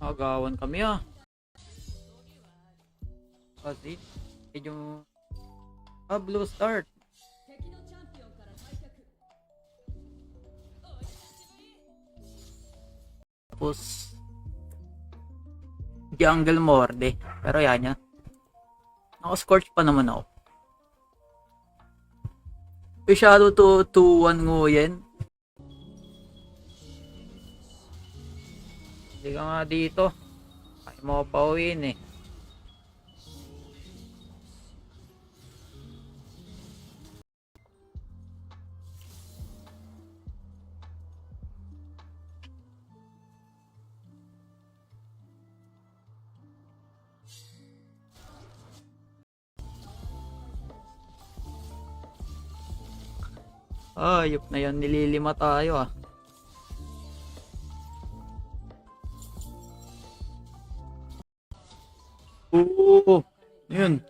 Agawan kami ah. Kasi yung blue start. Tapos jungle morde. Pero yan yan. Naka-scorch pa naman ako. Shadow to 2-1 nguyen. Hindi ka nga dito. Kaya mo pa uwiin eh. Ayop na yan, nililima tayo ah. Oo, yun.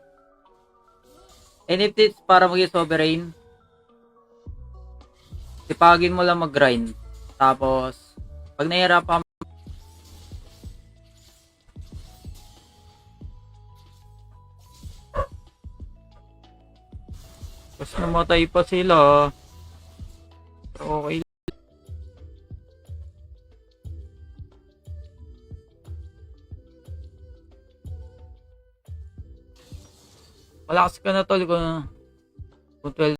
NFT para maging sovereign. Sipagin mo lang mag-grind. Tapos, pag nahihirapan tapos namatay pa sila. Okay. Malakas ka na tol kung 12.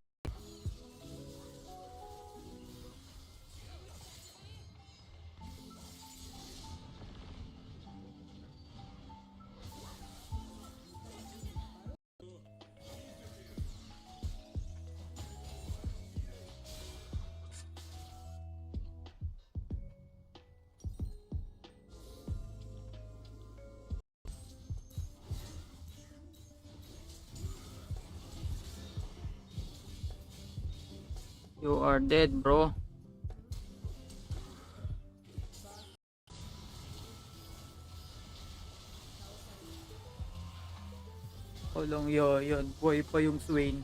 You are dead, bro. Kulong yun. Buhay pa yung Swain.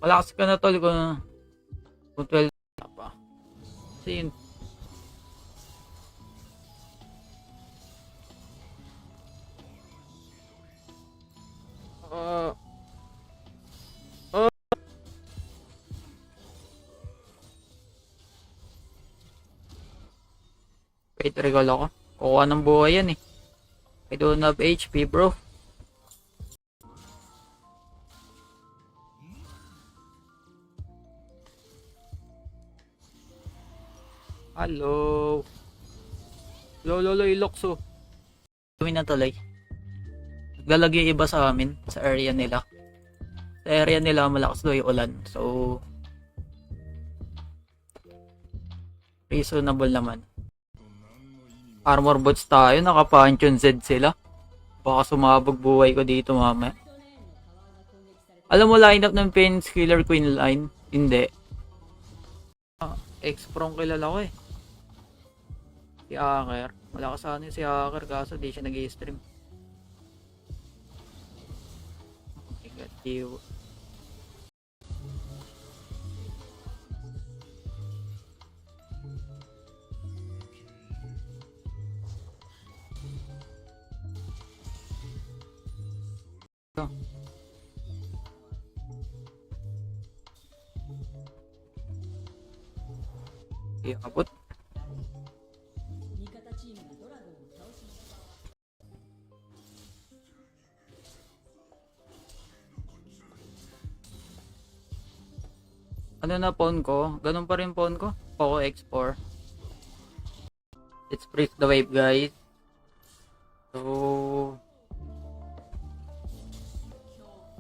Malakas ka na tol kung 12 pa. Sin. Wait, recall ako. Kukuha ng buhay yan eh. I don't have HP, bro. Hello. Lolo, ilokso. Gawin na tuloy. Naglalagay iba sa amin, sa area nila. Sa area nila, malakas daw yung ulan. So, reasonable naman. Armor boots tayo, naka-punch Z sila. Baka sumabog buhay ko dito mamaya. Alam mo line up ng Pain Killer Queen line? Hindi. X-Prong kilala ko eh. Si Hacker. Malakas sana si Hacker kaso di siya nag-i-stream. Negative. Abot. Ano na pawn ko? Ganun pa rin pawn ko. Poco X4. Let's freeze the wave, guys. So,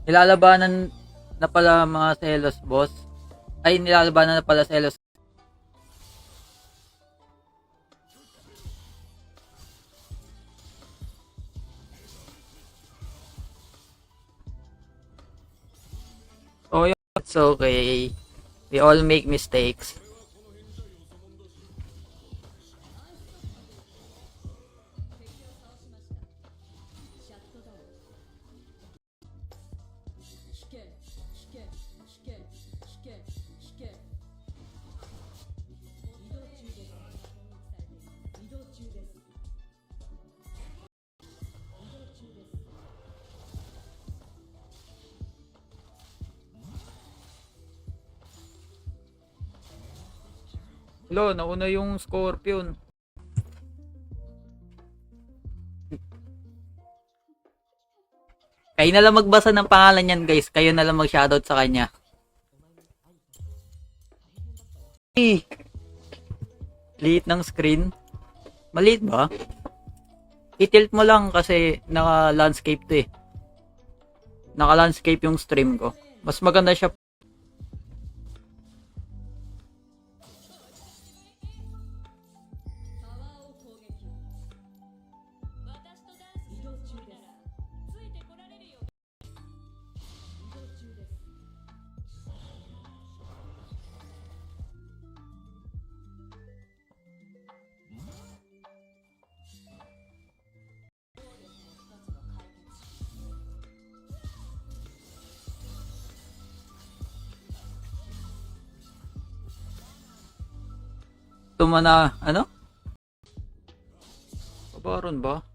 nilalabanan na pala mga Celos, boss. Ay, nilalabanan na pala Celos. Oh, yeah, it's okay. We all make mistakes. Hello, nauna yung Scorpion. Kayo na lang magbasa ng pangalan niyan, guys. Kayo na lang mag-shoutout sa kanya. Liit ng screen. Maliit ba? I-tilt mo lang kasi naka-landscape to eh. Naka-landscape yung stream ko. Mas maganda siya. Tumana, ano? Babaron ba?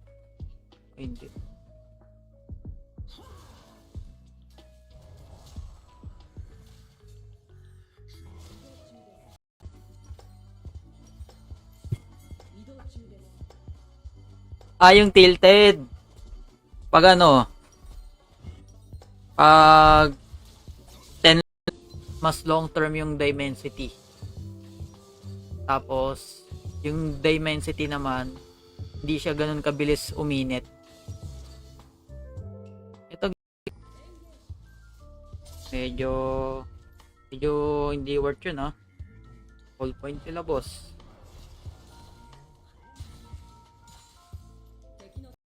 Ay, hindi. Yung tilted. Pag ano, pag 10 mas long term yung dimensity. Tapos, yung dimensity naman, hindi siya ganun kabilis uminit. Ito, medyo hindi worth yun ha. All point sila boss.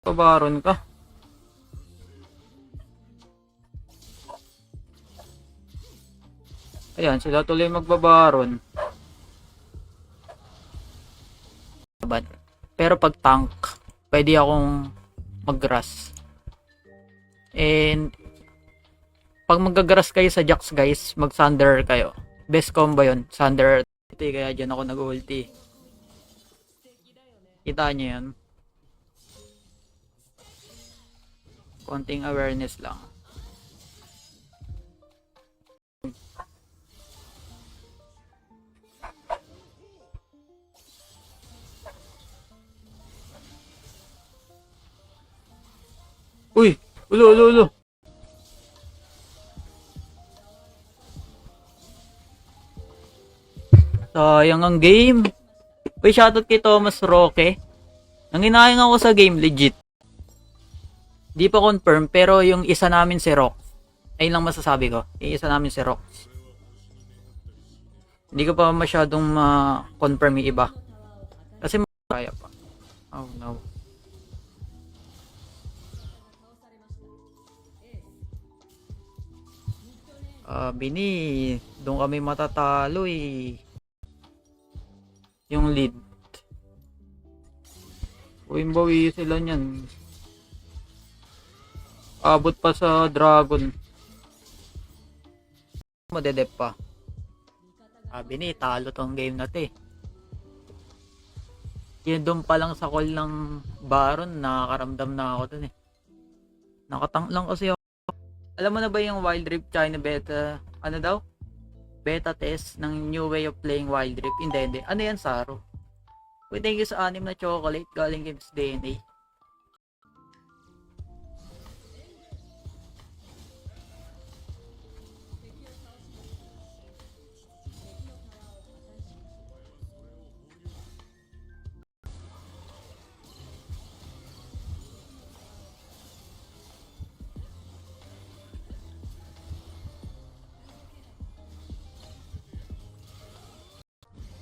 Pabaron ka. Ayan, sila tuloy magbabaron. Pero pag tank, pwede akong mag-grass. And pag mag-grass kayo sa Jax guys, mag-Thunder kayo. Best combo yun, Thunder. Kaya dyan ako nag-ulti. Kita nyo yun. Konting awareness lang. Uy! Ulo! Sayang ang game. Uy, shoutout kay Thomas Roque. Nanginayang ako sa game, legit. Di pa confirm, pero yung isa namin si Rox. Ayun lang masasabi ko. Yung isa namin si Rox. Hindi ko pa masyadong ma-confirm yung iba. Kasi kaya pa. Oh no. Bini, doon kami matatalo eh. Yung lead. Bawi sila niyan. Abot pa sa dragon. Madedep pa. Bini, talo tong game na to eh. Yun doon pa lang sa call ng Baron, nakakaramdam na ako dun eh. Nakatank lang kasi ako. Alam mo na ba yung Wild Rift China beta, ano daw? Beta test ng new way of playing Wild Rift. Hindi. Ano yan, Saro? Uy, thank you sa anim na chocolate galing Games DNA.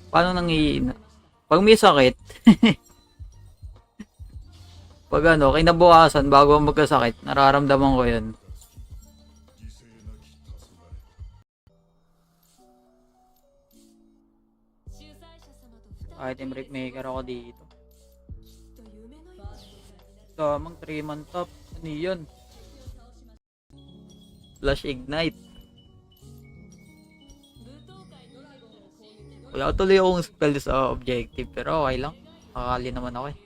Paano nangiina? Pag may sakit, pag ano, kinabukasan bago magkasakit, nararamdaman ko yun. Item break maker ako dito. Tamang 3-man top. Ano yun? Flash Ignite. Wala tuloy akong spell sa objective, pero okay lang. Makakali naman ako eh.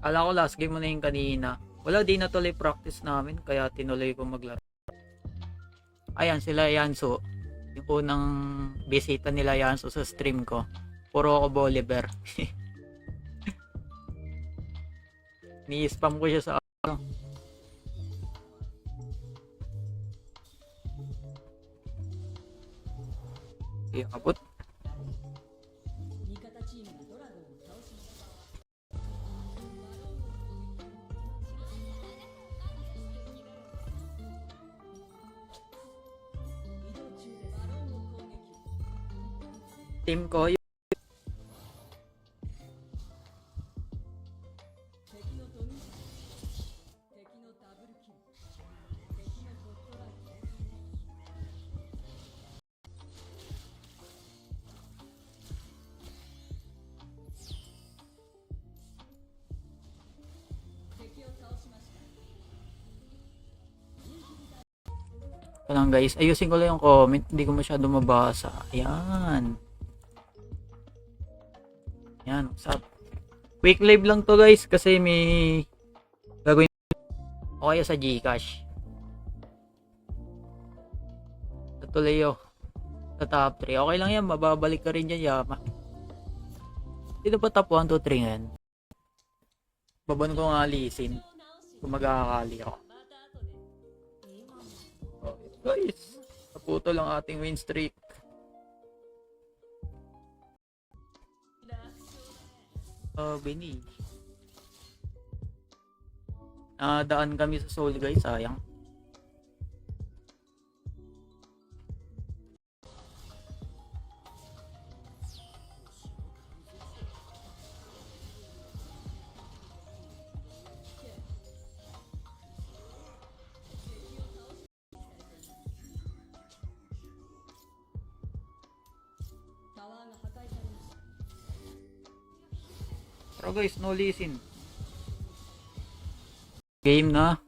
Kala ko last game mo na yung kanina. Wala, di na tuloy practice namin, kaya tinuloy ko maglaro. Ayan, sila Yanso. Yung unang bisita nila Yanso sa stream ko. Puro ako Bolivar. Ni-spam ko siya sa ano. Abot. Team ko yung lang guys, ayusin ko lang yung comment, hindi ko masyado mabasa. Ayan. Yan, what's up? Quick live lang to guys kasi may gagawin o kaya sa Gcash. Tuloy yo sa top 3. Okay lang yan, mababalik ka rin dyan, Yama. Dito pa top 1, 2, 3 ngayon. Baban ko nga alisin kung magkakali ako. Okay, guys, naputo lang ating win streak. Bini. Daan kami sa soul guys, sayang. Pero guys, no listen. Game na.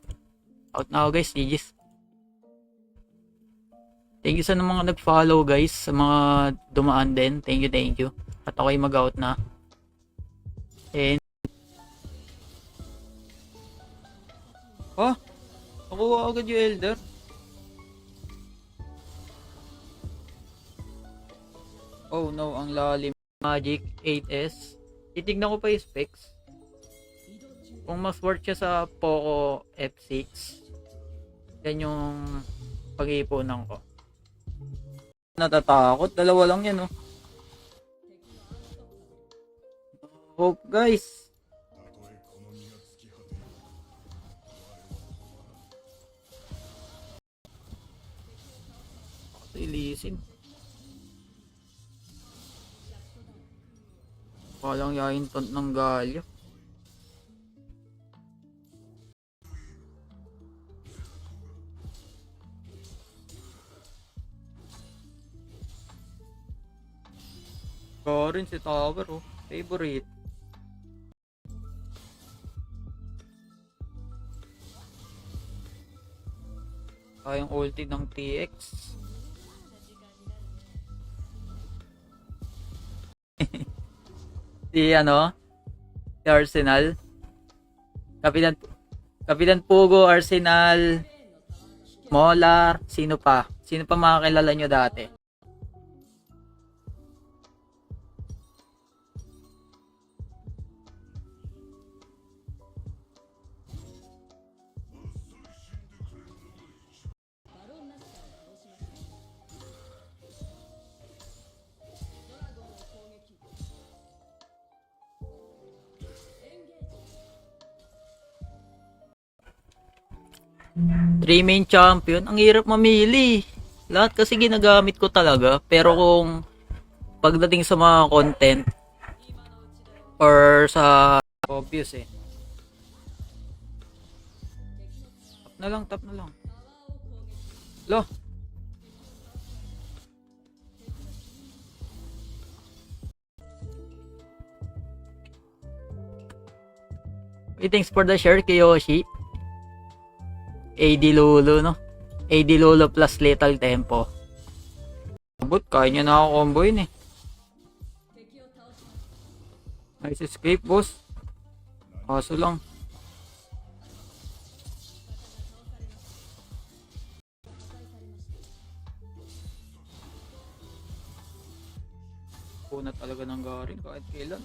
Out na ako guys, GG's. Thank you sa mga nag-follow guys, sa mga dumaan din. Thank you. At ako'y mag-out na. And oh, nakuha agad yung Elder. Oh no, ang lalim. Magic 8S. Titignan ko pa yung specs. Kung mas worth siya sa Poco F6, yan yung pag-iipunan ko. Natatakot, dalawa lang yan, oh. Hope, guys. Ilisin. Walang yain tont ng galyo. Rin si Tower, oh. Favorite. Tayong ulti ng TX. Si ano? Si Arsenal. Kapitan Pugo, Arsenal, Molar, sino pa? Sino pa makakilala nyo dati? Three main champion, ang hirap mamili. Lahat kasi ginagamit ko talaga, pero kung pagdating sa mga content or sa obvious eh. Tap na lang. Lo. Thanks for the share, Kiyoshi. AD Lulu, no? AD Lulu plus Lethal Tempo. Abot, kaya niya na ako combo yun eh. Nice escape, boss. Kaso lang. Puna talaga ng Garen kahit kailan.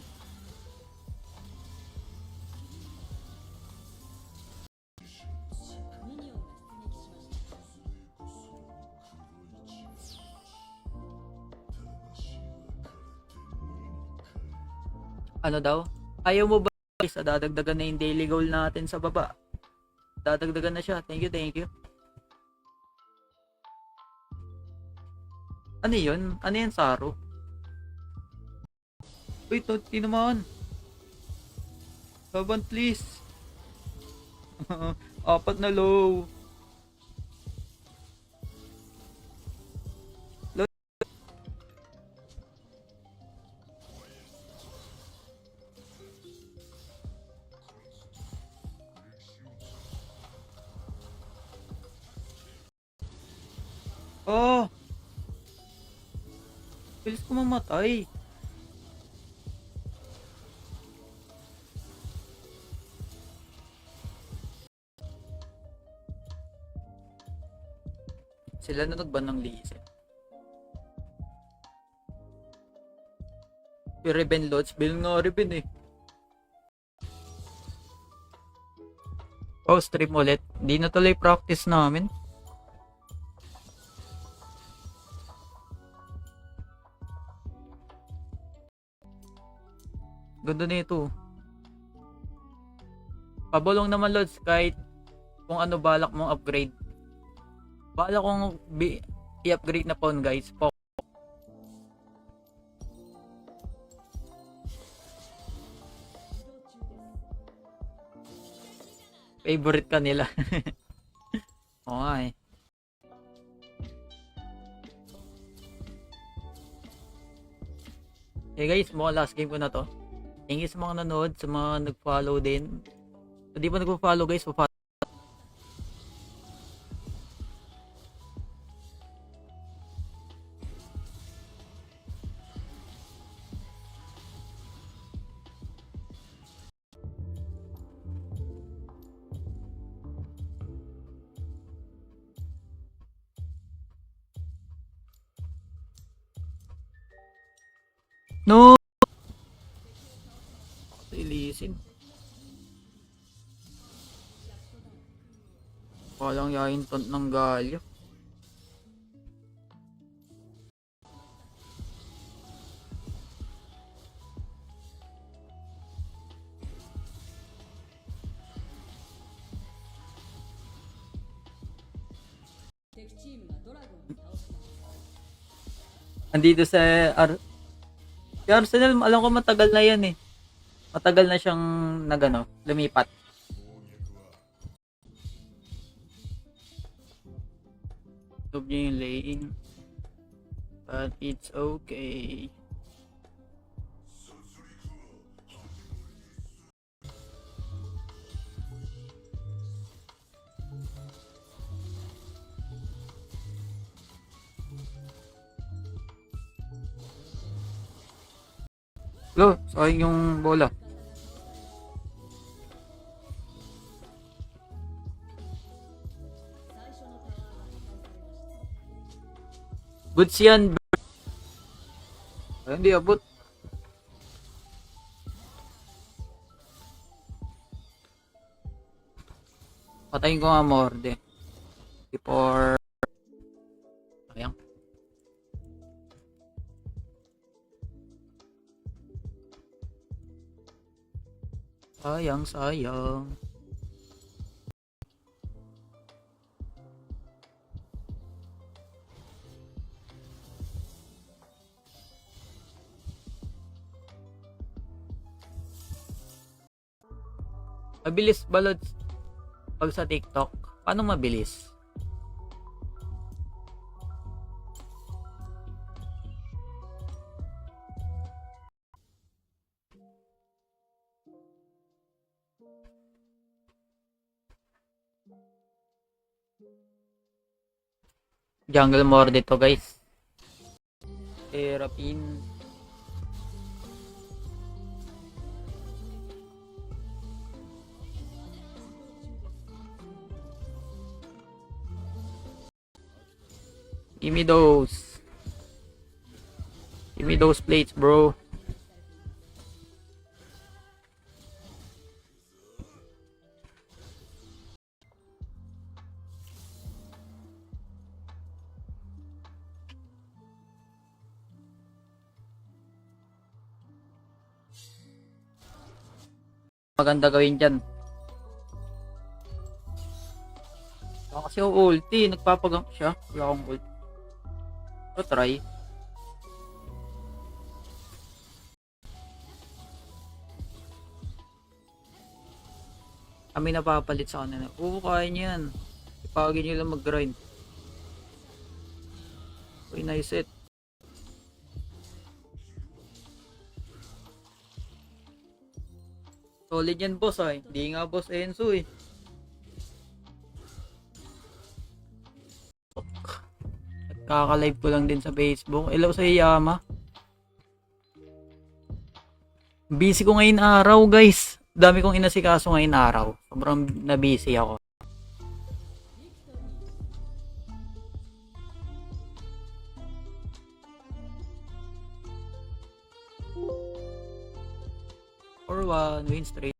Ano daw? Ayaw mo ba guys? Dadagdagan na yung daily goal natin sa baba. Dadagdagan na siya. Thank you, thank you. Ano yun? Ano yan, Saro? Uy, Toti naman. Laban, please. Apat na low. Oh! Bilis ko mamatay. Sila na nagban ng Lee Sin. Riven Lodge. Bilang nga Riven eh. Oh, stream ulit. Di na tuloy practice namin. Ganda na ito. Pabolong naman Lods kahit kung ano balak mong upgrade. Balak kong i-upgrade na pawn guys. Favorite ka nila. Oo nga eh. Hey guys, mukhang last game ko na to. Thank you sa mga nanood, sa mga nag-follow din. Kung di pa nag-follow guys, pa-follow. No! Ilisin. Walang yain tont ng galyo. Andito sa Arsenal, alam ko matagal na yan eh. Matagal na siyang nagano, lumipat. Stop niya yung lane. But it's okay. Lo, sayang yung bola. Goods yan. Ay, hindi abot. Patayin ko nga morde. Before... Sayang. Sayang, sayang. Mabilis balod pag sa TikTok. Paano mabilis? Jungle more dito guys. Terapin. Give me those. Give me those plates, bro. Maganda gawin dyan. Kasi yung ulti, nagpapagang siya. Wala akong ulti. So try. Kami napapalit sa kanila. Oo, kaya niyo yan. Ipagin nyo lang mag-grind. Uy, nice set. Solid yan boss ay. Hindi nga boss Enzo eh. Kaka-live ko lang din sa Facebook. Hello sa Iyama. Busy ko ngayon araw guys. Dami kong inasikaso ngayon araw. Sobrang na-busy ako. Or one win straight.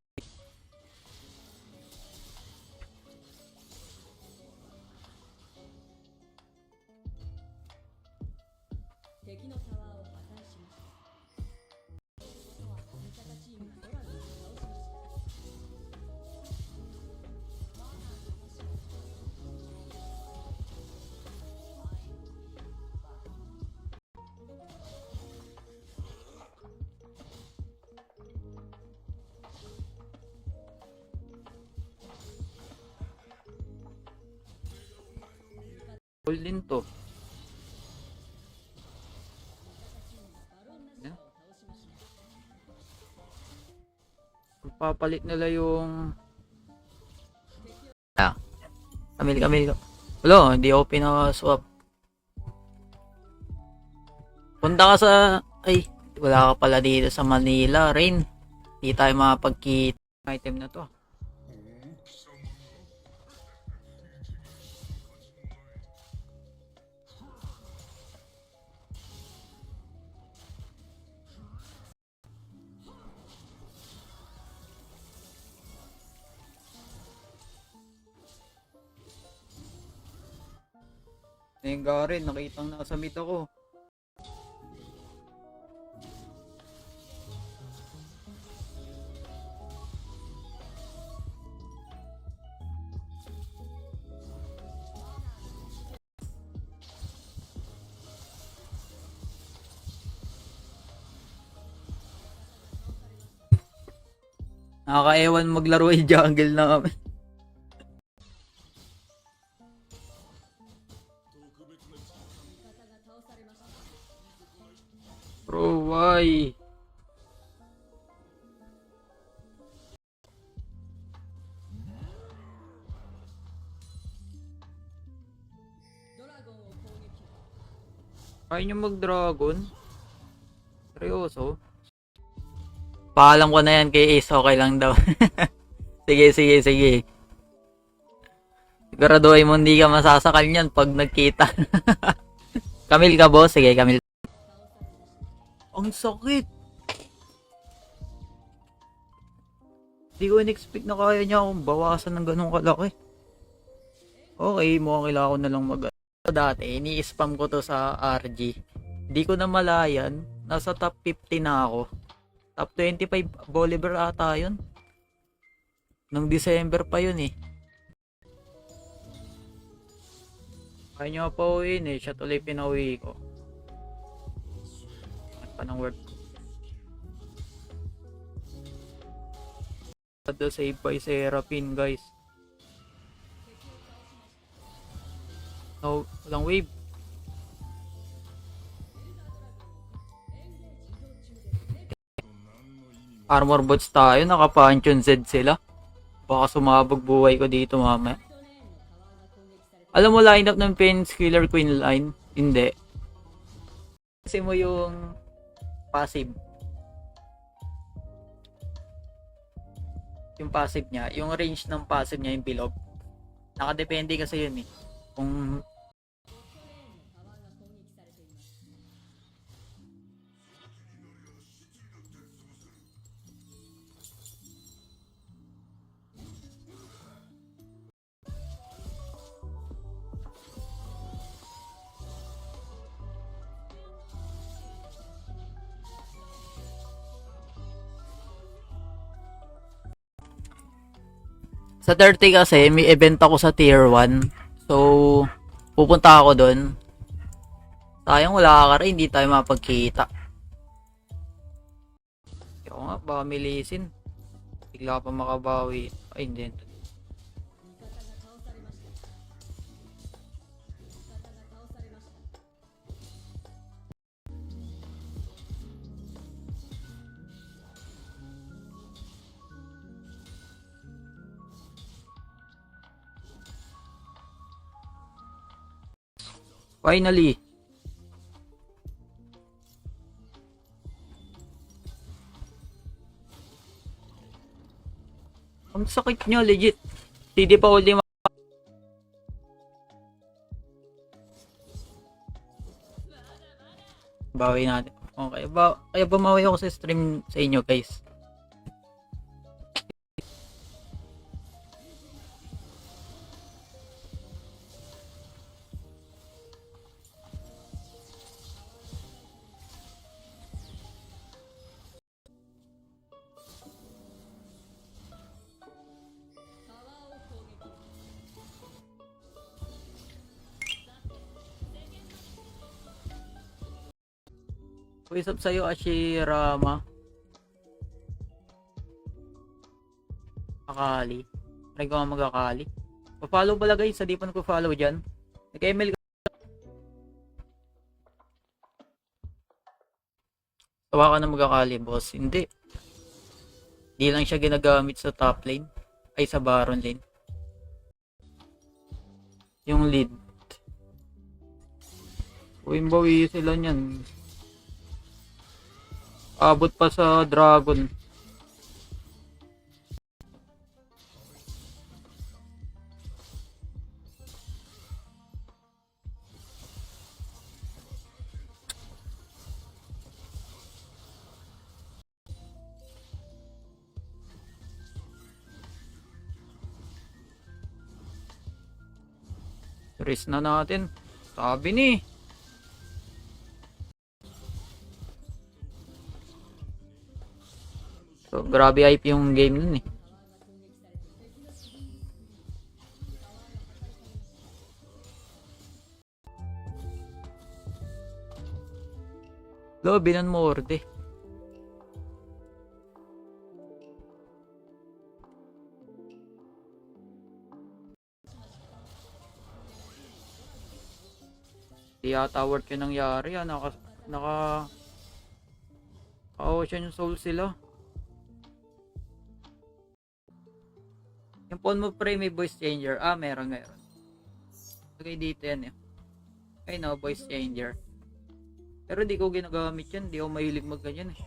Full din to. Yeah. Papalit nila yung Kamil. Wala, hindi ako pinaka-swap. Punta ka sa wala ka pala dito sa Manila, Rain. Hindi tayo makapagkita. Item na to. Yung Garen, nakitang nasa mid ako. Nakakaewan maglaro yung jungle na kami. Bro, why? Kaya nyo mag-dragon? Seryoso? Paalam ko na yan kay Ace, okay lang daw. Sige. Siguraduhin mo hindi ka masasakal niyan pag nagkita. Kamil ka boss? Sige, Kamil. Ang sakit. Hindi ko in-expect na kaya niya akong bawasan ng ganong kalaki. Okay, mukhang kailangan ko na lang dati, ini-spam ko to sa RG. Hindi ko na malayan. Nasa top 50 na ako. Top 25 Bolivar ata yun. Nung December pa yun eh. Kaya nyo pa uwiin eh. Siya tuloy pinauwi ko. Pa ng word ko. The save by Serapin guys. No, walang wave. Armor bots tayo, naka-punch Z sila. Baka sumabog buhay ko dito mamaya. Alam mo lineup ng Phoenix Killer Queen line? Hindi. Kasi mo yung passive. Yung passive niya, yung range ng passive niya yung bilog. Nakadepende kasi yun eh. Kung sa 30 kasi, may event ako sa tier 1. So, pupunta ako doon. Sayang wala ka rin, hindi tayo mapagkita. Ako nga, baka milisin. Bigla pa makabawi. Ay, hindi. Finally. Ang sakit nyo, legit. Hindi pa uli bawi natin. Okay, kaya bumawi ako sa stream sa inyo, guys. What's up sa'yo, Ashirama? Akali. Try ko nga mag-akali. Pa-follow pala guys, sa di pa nagpa-follow dyan. Nag-email ka. Tawa ka na mag-akali, boss. Hindi. Di lang siya ginagamit sa top lane. Ay, sa baron lane. Yung lead. Uwing-bawi sila nyan. Abot pa sa dragon. Risk na natin. Sabi ni. So, grabe hype yung game nun eh. Lo, binan mo orde. Di yata worth yung nangyari. Naka Ocean Soul sila. Yung phone mo pre may voice changer. Ah, meron. Okay, dito yan eh. Ay no, voice changer. Pero di ko ginagamit yan. Di ako mahilig magganyan eh.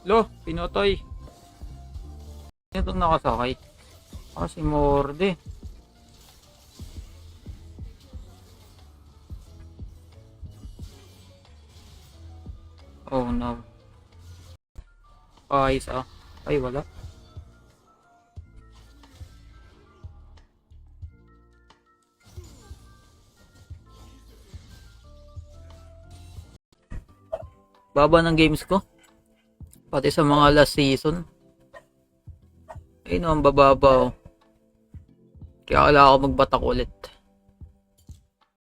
Lo, pinotoy. Itong nakasakay. Si Morde. Oh no. Ayos ah. Ay wala. Baba ng games ko. Pati sa mga last season. Ay no, ang bababa oh. Kaya kailangan ako magbatak ulit.